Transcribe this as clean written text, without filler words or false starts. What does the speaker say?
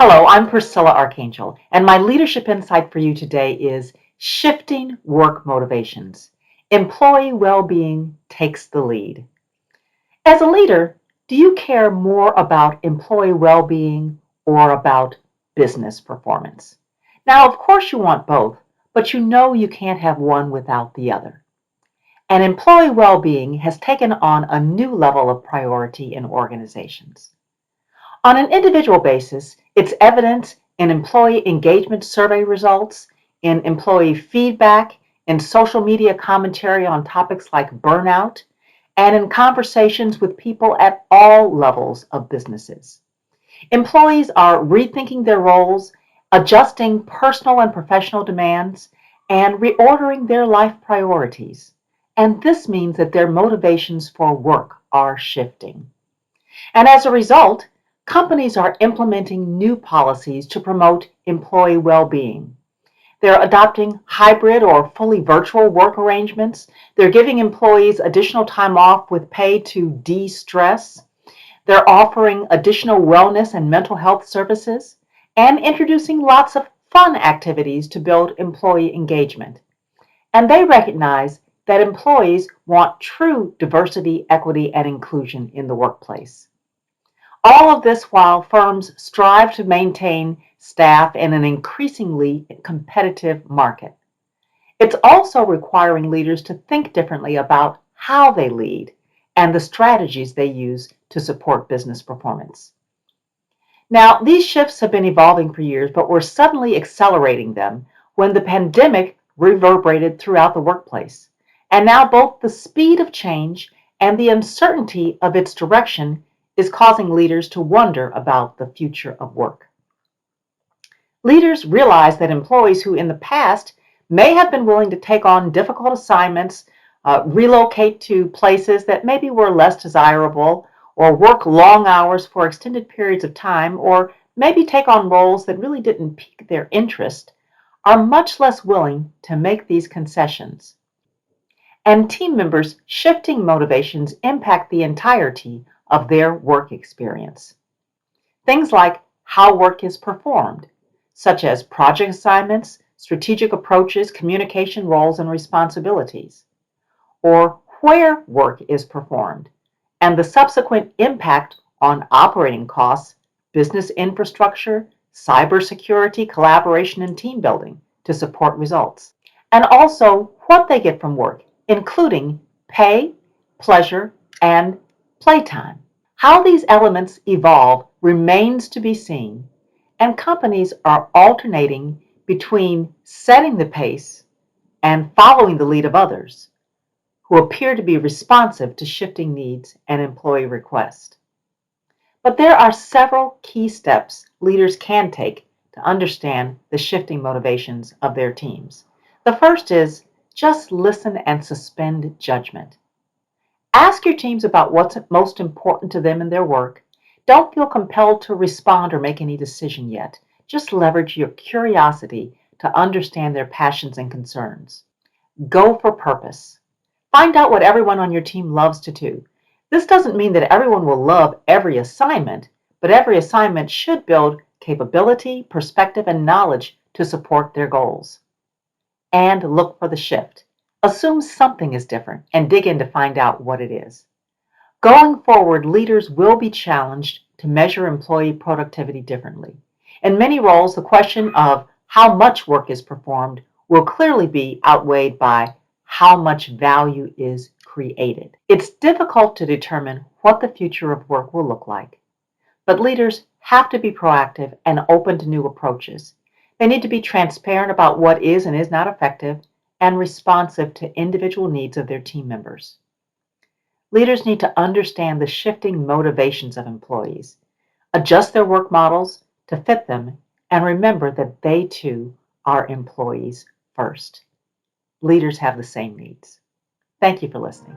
Hello, I'm Priscilla Archangel, and my leadership insight for you today is shifting work motivations. Employee well-being takes the lead. As a leader, do you care more about employee well-being or about business performance? Now, of course you want both, but you know you can't have one without the other. And employee well-being has taken on a new level of priority in organizations. On an individual basis, it's evident in employee engagement survey results, in employee feedback, in social media commentary on topics like burnout, and in conversations with people at all levels of businesses. Employees are rethinking their roles, adjusting personal and professional demands, and reordering their life priorities. And this means that their motivations for work are shifting. And as a result, companies are implementing new policies to promote employee well-being. They're adopting hybrid or fully virtual work arrangements. They're giving employees additional time off with pay to de-stress. They're offering additional wellness and mental health services and introducing lots of fun activities to build employee engagement. And they recognize that employees want true diversity, equity, and inclusion in the workplace. All of this while firms strive to maintain staff in an increasingly competitive market. It's also requiring leaders to think differently about how they lead and the strategies they use to support business performance. Now, these shifts have been evolving for years, but we're suddenly accelerating them when the pandemic reverberated throughout the workplace. And now both the speed of change and the uncertainty of its direction is causing leaders to wonder about the future of work. Leaders realize that employees who in the past may have been willing to take on difficult assignments, relocate to places that maybe were less desirable, or work long hours for extended periods of time, or maybe take on roles that really didn't pique their interest, are much less willing to make these concessions. And team members' shifting motivations impact the entirety of their work experience. Things like how work is performed, such as project assignments, strategic approaches, communication roles and responsibilities, or where work is performed, and the subsequent impact on operating costs, business infrastructure, cybersecurity, collaboration, and team building to support results, and also what they get from work, including pay, pleasure, and playtime. How these elements evolve remains to be seen, and companies are alternating between setting the pace and following the lead of others who appear to be responsive to shifting needs and employee requests. But there are several key steps leaders can take to understand the shifting motivations of their teams. The first is just listen and suspend judgment. Ask your teams about what's most important to them in their work. Don't feel compelled to respond or make any decision yet. Just leverage your curiosity to understand their passions and concerns. Go for purpose. Find out what everyone on your team loves to do. This doesn't mean that everyone will love every assignment, but every assignment should build capability, perspective, and knowledge to support their goals. And look for the shift. Assume something is different and dig in to find out what it is. Going forward, leaders will be challenged to measure employee productivity differently. In many roles, the question of how much work is performed will clearly be outweighed by how much value is created. It's difficult to determine what the future of work will look like, but leaders have to be proactive and open to new approaches. They need to be transparent about what is and is not effective and responsive to individual needs of their team members. Leaders need to understand the shifting motivations of employees, adjust their work models to fit them, and remember that they too are employees first. Leaders have the same needs. Thank you for listening.